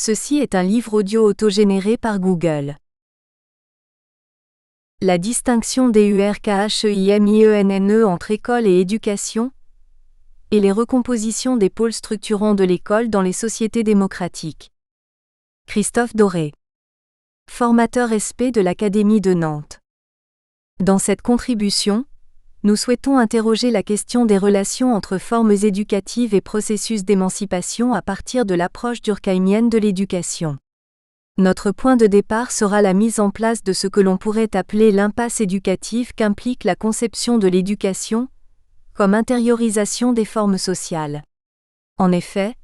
Ceci est un livre audio autogénéré par Google. La distinction DURKHEIMIENNE entre école et éducation et les recompositions des pôles structurants de l'école dans les sociétés démocratiques. Christophe Doré, formateur SP de l'Académie de Nantes. Dans cette contribution, nous souhaitons interroger la question des relations entre formes éducatives et processus d'émancipation à partir de l'approche durkheimienne de l'éducation. Notre point de départ sera la mise en place de ce que l'on pourrait appeler l'impasse éducative qu'implique la conception de l'éducation, comme intériorisation des formes sociales. En effet,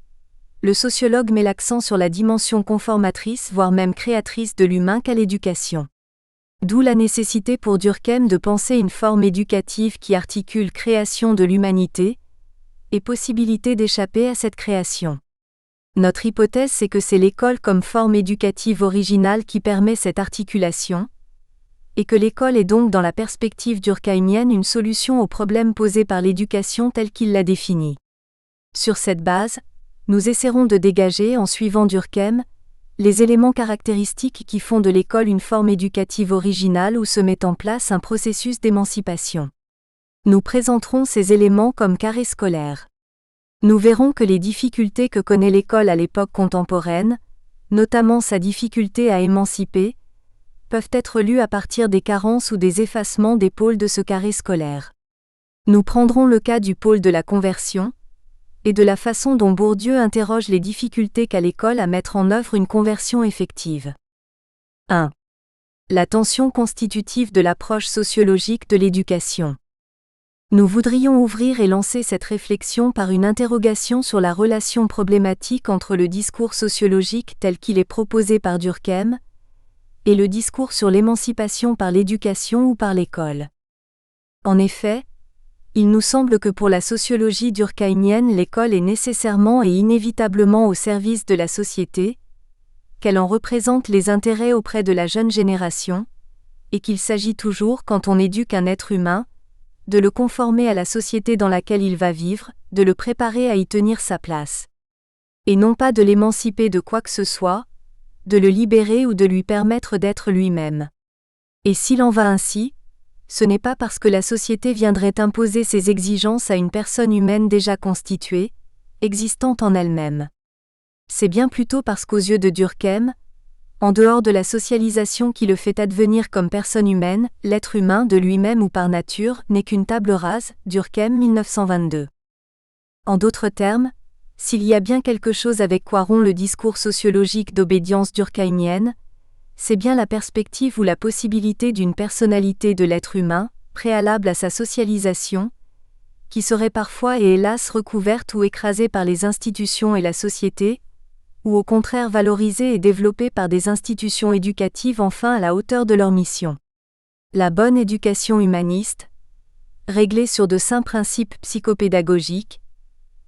le sociologue met l'accent sur la dimension conformatrice voire même créatrice de l'humain qu'à l'éducation. D'où la nécessité pour Durkheim de penser une forme éducative qui articule création de l'humanité et possibilité d'échapper à cette création. Notre hypothèse c'est que c'est l'école comme forme éducative originale qui permet cette articulation, et que l'école est donc dans la perspective durkheimienne une solution aux problèmes posés par l'éducation telle qu'il l'a définie. Sur cette base, nous essaierons de dégager, en suivant Durkheim, les éléments caractéristiques qui font de l'école une forme éducative originale où se met en place un processus d'émancipation. Nous présenterons ces éléments comme carrés scolaires. Nous verrons que les difficultés que connaît l'école à l'époque contemporaine, notamment sa difficulté à émanciper, peuvent être lues à partir des carences ou des effacements des pôles de ce carré scolaire. Nous prendrons le cas du pôle de la conversion, et de la façon dont Bourdieu interroge les difficultés qu'a l'école à mettre en œuvre une conversion effective. 1. La tension constitutive de l'approche sociologique de l'éducation. Nous voudrions ouvrir et lancer cette réflexion par une interrogation sur la relation problématique entre le discours sociologique tel qu'il est proposé par Durkheim et le discours sur l'émancipation par l'éducation ou par l'école. En effet, il nous semble que pour la sociologie durkheimienne l'école est nécessairement et inévitablement au service de la société, qu'elle en représente les intérêts auprès de la jeune génération, et qu'il s'agit toujours, quand on éduque un être humain, de le conformer à la société dans laquelle il va vivre, de le préparer à y tenir sa place. Et non pas de l'émanciper de quoi que ce soit, de le libérer ou de lui permettre d'être lui-même. Et s'il en va ainsi, ce n'est pas parce que la société viendrait imposer ses exigences à une personne humaine déjà constituée, existante en elle-même. C'est bien plutôt parce qu'aux yeux de Durkheim, en dehors de la socialisation qui le fait advenir comme personne humaine, l'être humain de lui-même ou par nature n'est qu'une table rase, Durkheim 1922. En d'autres termes, s'il y a bien quelque chose avec quoi rompt le discours sociologique d'obédience durkheimienne, c'est bien la perspective ou la possibilité d'une personnalité de l'être humain, préalable à sa socialisation, qui serait parfois et hélas recouverte ou écrasée par les institutions et la société, ou au contraire valorisée et développée par des institutions éducatives enfin à la hauteur de leur mission. La bonne éducation humaniste, réglée sur de sains principes psychopédagogiques,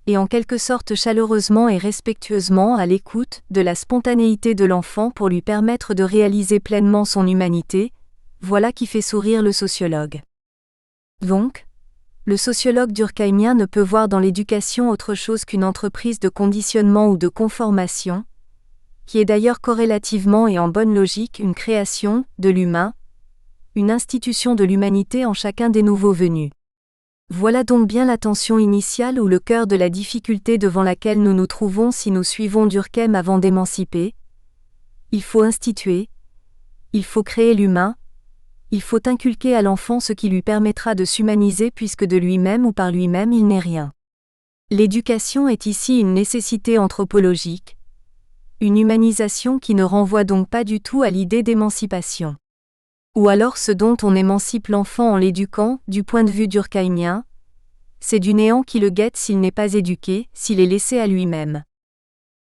et en quelque sorte chaleureusement et respectueusement à l'écoute de la spontanéité de l'enfant pour lui permettre de réaliser pleinement son humanité, voilà qui fait sourire le sociologue. Donc, le sociologue durkheimien ne peut voir dans l'éducation autre chose qu'une entreprise de conditionnement ou de conformation, qui est d'ailleurs corrélativement et en bonne logique une création de l'humain, une institution de l'humanité en chacun des nouveaux venus. Voilà donc bien la tension initiale ou le cœur de la difficulté devant laquelle nous nous trouvons si nous suivons Durkheim avant d'émanciper. Il faut instituer, il faut créer l'humain, il faut inculquer à l'enfant ce qui lui permettra de s'humaniser puisque de lui-même ou par lui-même il n'est rien. L'éducation est ici une nécessité anthropologique, une humanisation qui ne renvoie donc pas du tout à l'idée d'émancipation. Ou alors ce dont on émancipe l'enfant en l'éduquant, du point de vue durkheimien, c'est du néant qui le guette s'il n'est pas éduqué, s'il est laissé à lui-même.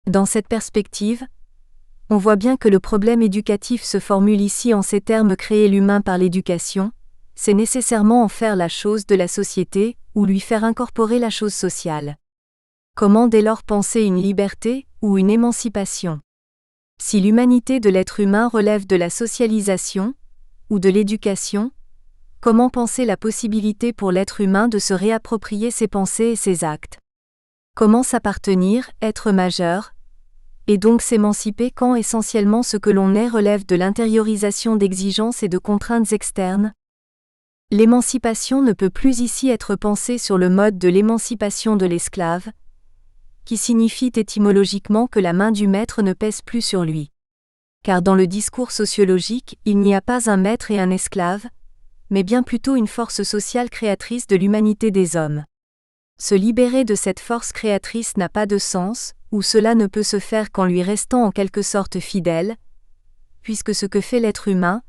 Dans cette perspective, on voit bien que le problème éducatif se formule ici en ces termes: créer l'humain par l'éducation, c'est nécessairement en faire la chose de la société, ou lui faire incorporer la chose sociale. Comment dès lors penser une liberté, ou une émancipation ? Si l'humanité de l'être humain relève de la socialisation, ou de l'éducation, comment penser la possibilité pour l'être humain de se réapproprier ses pensées et ses actes ? Comment s'appartenir, être majeur, et donc s'émanciper quand essentiellement ce que l'on est relève de l'intériorisation d'exigences et de contraintes externes. L'émancipation ne peut plus ici être pensée sur le mode de l'émancipation de l'esclave, qui signifie étymologiquement que la main du maître ne pèse plus sur lui. Car dans le discours sociologique, il n'y a pas un maître et un esclave, mais bien plutôt une force sociale créatrice de l'humanité des hommes. Se libérer de cette force créatrice n'a pas de sens, ou cela ne peut se faire qu'en lui restant en quelque sorte fidèle, puisque ce que fait l'être humain,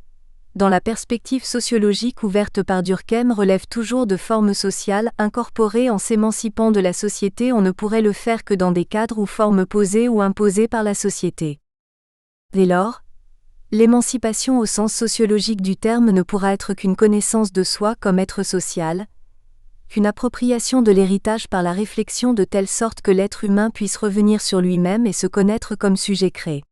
dans la perspective sociologique ouverte par Durkheim relève toujours de formes sociales incorporées. En s'émancipant de la société, on ne pourrait le faire que dans des cadres ou formes posées ou imposées par la société. Dès lors, l'émancipation au sens sociologique du terme ne pourra être qu'une connaissance de soi comme être social, qu'une appropriation de l'héritage par la réflexion de telle sorte que l'être humain puisse revenir sur lui-même et se connaître comme sujet créé.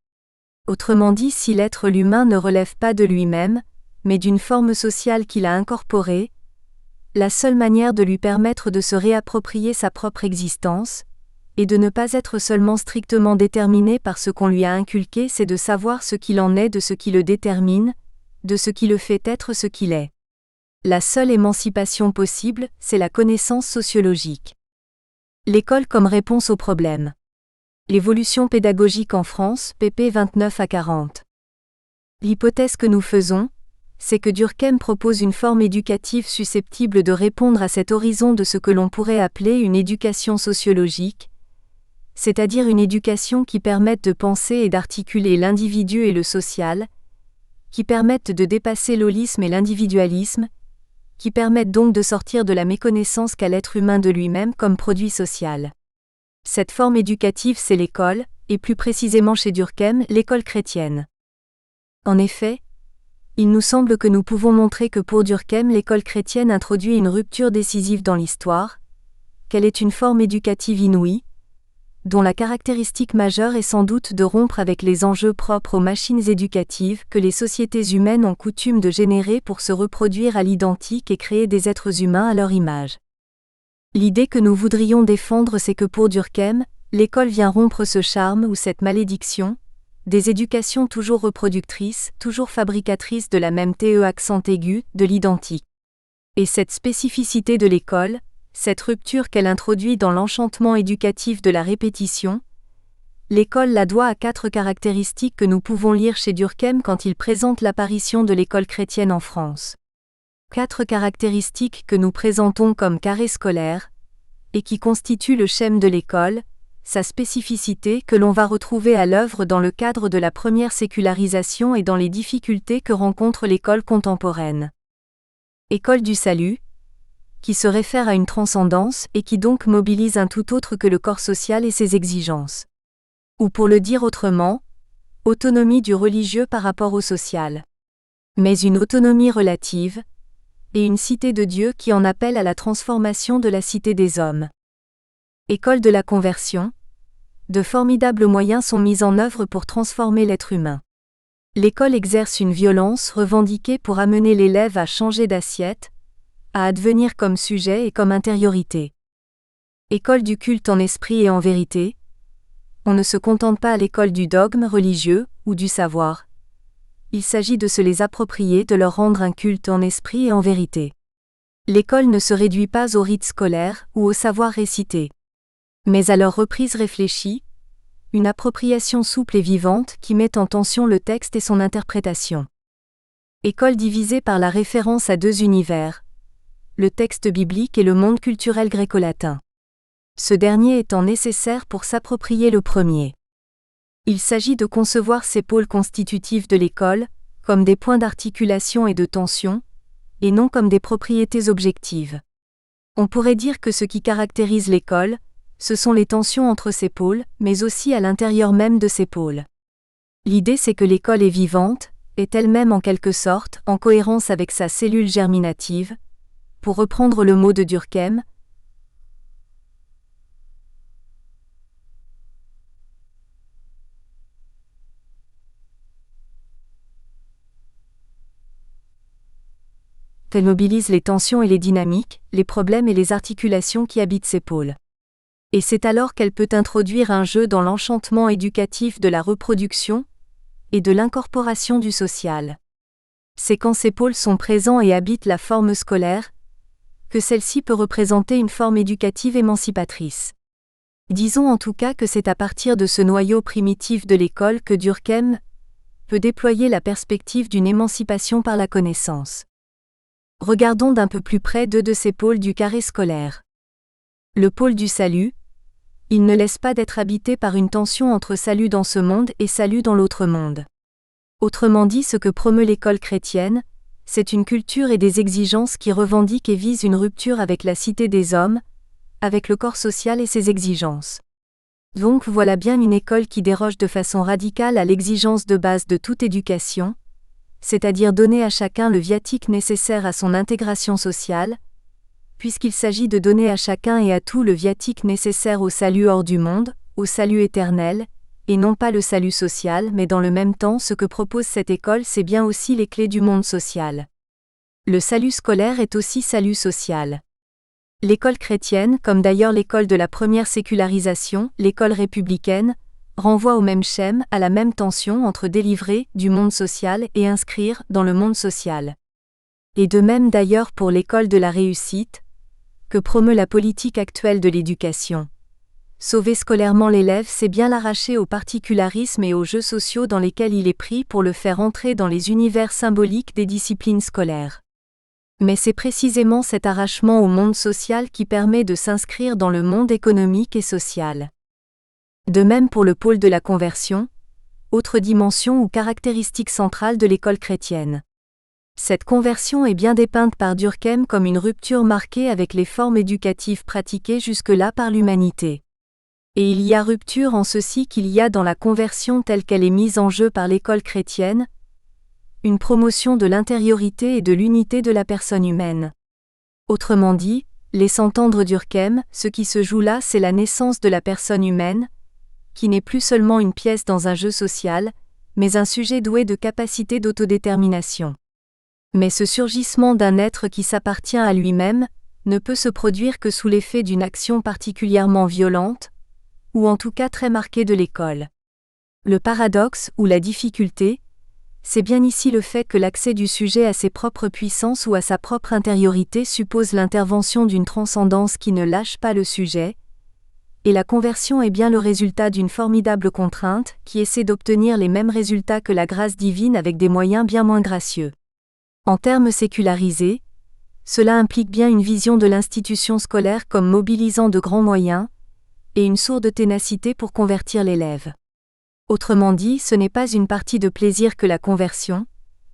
Autrement dit, si l'être l'humain ne relève pas de lui-même, mais d'une forme sociale qu'il a incorporée, la seule manière de lui permettre de se réapproprier sa propre existence, et de ne pas être seulement strictement déterminé par ce qu'on lui a inculqué, c'est de savoir ce qu'il en est de ce qui le détermine, de ce qui le fait être ce qu'il est. La seule émancipation possible, c'est la connaissance sociologique. L'école comme réponse au problème. L'évolution pédagogique en France, pp 29 à 40. L'hypothèse que nous faisons, c'est que Durkheim propose une forme éducative susceptible de répondre à cet horizon de ce que l'on pourrait appeler une éducation sociologique, c'est-à-dire une éducation qui permette de penser et d'articuler l'individu et le social, qui permette de dépasser l'holisme et l'individualisme, qui permettent donc de sortir de la méconnaissance qu'a l'être humain de lui-même comme produit social. Cette forme éducative, c'est l'école, et plus précisément chez Durkheim, l'école chrétienne. En effet, il nous semble que nous pouvons montrer que pour Durkheim, l'école chrétienne introduit une rupture décisive dans l'histoire, qu'elle est une forme éducative inouïe, dont la caractéristique majeure est sans doute de rompre avec les enjeux propres aux machines éducatives que les sociétés humaines ont coutume de générer pour se reproduire à l'identique et créer des êtres humains à leur image. L'idée que nous voudrions défendre, c'est que pour Durkheim, l'école vient rompre ce charme ou cette malédiction, des éducations toujours reproductrices, toujours fabricatrices de la même accent aigu, de l'identique. Et cette spécificité de l'école, cette rupture qu'elle introduit dans l'enchantement éducatif de la répétition, l'école la doit à 4 caractéristiques que nous pouvons lire chez Durkheim quand il présente l'apparition de l'école chrétienne en France. 4 caractéristiques que nous présentons comme carré scolaire, et qui constituent le schème de l'école, sa spécificité que l'on va retrouver à l'œuvre dans le cadre de la première sécularisation et dans les difficultés que rencontre l'école contemporaine. École du salut, qui se réfère à une transcendance et qui donc mobilise un tout autre que le corps social et ses exigences. Ou pour le dire autrement, autonomie du religieux par rapport au social. Mais une autonomie relative, et une cité de Dieu qui en appelle à la transformation de la cité des hommes. École de la conversion, de formidables moyens sont mis en œuvre pour transformer l'être humain. L'école exerce une violence revendiquée pour amener l'élève à changer d'assiette, à advenir comme sujet et comme intériorité. École du culte en esprit et en vérité. On ne se contente pas à l'école du dogme religieux ou du savoir. Il s'agit de se les approprier, de leur rendre un culte en esprit et en vérité. L'école ne se réduit pas au rite scolaire ou au savoir récité, mais à leur reprise réfléchie, une appropriation souple et vivante qui met en tension le texte et son interprétation. École divisée par la référence à 2 univers, le texte biblique et le monde culturel gréco-latin. Ce dernier étant nécessaire pour s'approprier le premier. Il s'agit de concevoir ces pôles constitutifs de l'école, comme des points d'articulation et de tension, et non comme des propriétés objectives. On pourrait dire que ce qui caractérise l'école, ce sont les tensions entre ces pôles, mais aussi à l'intérieur même de ces pôles. L'idée c'est que l'école est vivante, est elle-même en quelque sorte en cohérence avec sa cellule germinative, pour reprendre le mot de Durkheim. Elle mobilise les tensions et les dynamiques, les problèmes et les articulations qui habitent ces pôles. Et c'est alors qu'elle peut introduire un jeu dans l'enchantement éducatif de la reproduction et de l'incorporation du social. C'est quand ces pôles sont présents et habitent la forme scolaire que celle-ci peut représenter une forme éducative émancipatrice. Disons en tout cas que c'est à partir de ce noyau primitif de l'école que Durkheim peut déployer la perspective d'une émancipation par la connaissance. Regardons d'un peu plus près deux de ces pôles du carré scolaire. Le pôle du salut, il ne laisse pas d'être habité par une tension entre salut dans ce monde et salut dans l'autre monde. Autrement dit, ce que promeut l'école chrétienne, c'est une culture et des exigences qui revendiquent et visent une rupture avec la cité des hommes, avec le corps social et ses exigences. Donc voilà bien une école qui déroge de façon radicale à l'exigence de base de toute éducation, c'est-à-dire donner à chacun le viatique nécessaire à son intégration sociale, puisqu'il s'agit de donner à chacun et à tout le viatique nécessaire au salut hors du monde, au salut éternel, et non pas le salut social, mais dans le même temps ce que propose cette école c'est bien aussi les clés du monde social. Le salut scolaire est aussi salut social. L'école chrétienne, comme d'ailleurs l'école de la première sécularisation, l'école républicaine, renvoie au même schème, à la même tension entre délivrer du monde social et inscrire dans le monde social. Et de même d'ailleurs pour l'école de la réussite, que promeut la politique actuelle de l'éducation. Sauver scolairement l'élève, c'est bien l'arracher au particularisme et aux jeux sociaux dans lesquels il est pris pour le faire entrer dans les univers symboliques des disciplines scolaires. Mais c'est précisément cet arrachement au monde social qui permet de s'inscrire dans le monde économique et social. De même pour le pôle de la conversion, autre dimension ou caractéristique centrale de l'école chrétienne. Cette conversion est bien dépeinte par Durkheim comme une rupture marquée avec les formes éducatives pratiquées jusque-là par l'humanité. Et il y a rupture en ceci qu'il y a dans la conversion telle qu'elle est mise en jeu par l'école chrétienne, une promotion de l'intériorité et de l'unité de la personne humaine. Autrement dit, laissant entendre Durkheim, ce qui se joue là c'est la naissance de la personne humaine, qui n'est plus seulement une pièce dans un jeu social, mais un sujet doué de capacité d'autodétermination. Mais ce surgissement d'un être qui s'appartient à lui-même, ne peut se produire que sous l'effet d'une action particulièrement violente, ou en tout cas très marquée de l'école. Le paradoxe, ou la difficulté, c'est bien ici le fait que l'accès du sujet à ses propres puissances ou à sa propre intériorité suppose l'intervention d'une transcendance qui ne lâche pas le sujet, et la conversion est bien le résultat d'une formidable contrainte qui essaie d'obtenir les mêmes résultats que la grâce divine avec des moyens bien moins gracieux. En termes sécularisés, cela implique bien une vision de l'institution scolaire comme mobilisant de grands moyens, et une sourde ténacité pour convertir l'élève. Autrement dit, ce n'est pas une partie de plaisir que la conversion,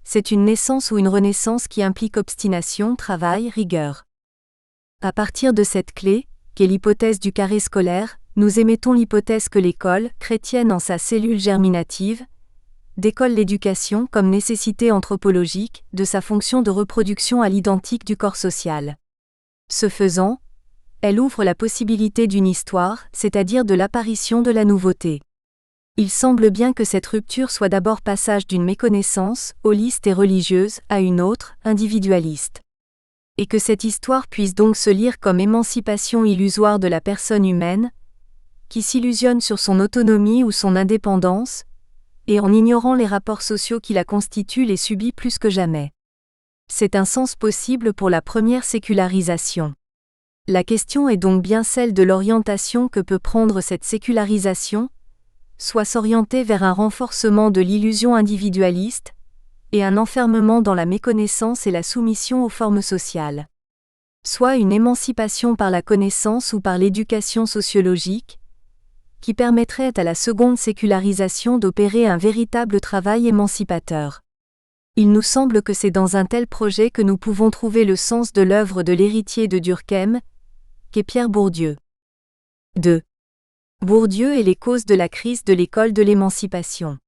c'est une naissance ou une renaissance qui implique obstination, travail, rigueur. À partir de cette clé, qu'est l'hypothèse du carré scolaire, nous émettons l'hypothèse que l'école, chrétienne en sa cellule germinative, décolle l'éducation comme nécessité anthropologique de sa fonction de reproduction à l'identique du corps social. Ce faisant, elle ouvre la possibilité d'une histoire, c'est-à-dire de l'apparition de la nouveauté. Il semble bien que cette rupture soit d'abord passage d'une méconnaissance, holiste et religieuse, à une autre, individualiste. Et que cette histoire puisse donc se lire comme émancipation illusoire de la personne humaine, qui s'illusionne sur son autonomie ou son indépendance, et en ignorant les rapports sociaux qui la constituent les subit plus que jamais. C'est un sens possible pour la première sécularisation. La question est donc bien celle de l'orientation que peut prendre cette sécularisation, soit s'orienter vers un renforcement de l'illusion individualiste, et un enfermement dans la méconnaissance et la soumission aux formes sociales. Soit une émancipation par la connaissance ou par l'éducation sociologique, qui permettrait à la seconde sécularisation d'opérer un véritable travail émancipateur. Il nous semble que c'est dans un tel projet que nous pouvons trouver le sens de l'œuvre de l'héritier de Durkheim, qu'est Pierre Bourdieu. 2. Bourdieu et les causes de la crise de l'école de l'émancipation.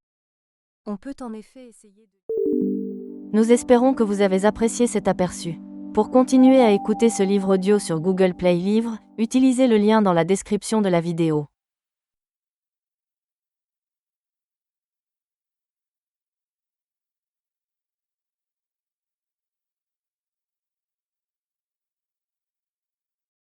On peut en effet essayer de... Nous espérons que vous avez apprécié cet aperçu. Pour continuer à écouter ce livre audio sur Google Play Livres, utilisez le lien dans la description de la vidéo.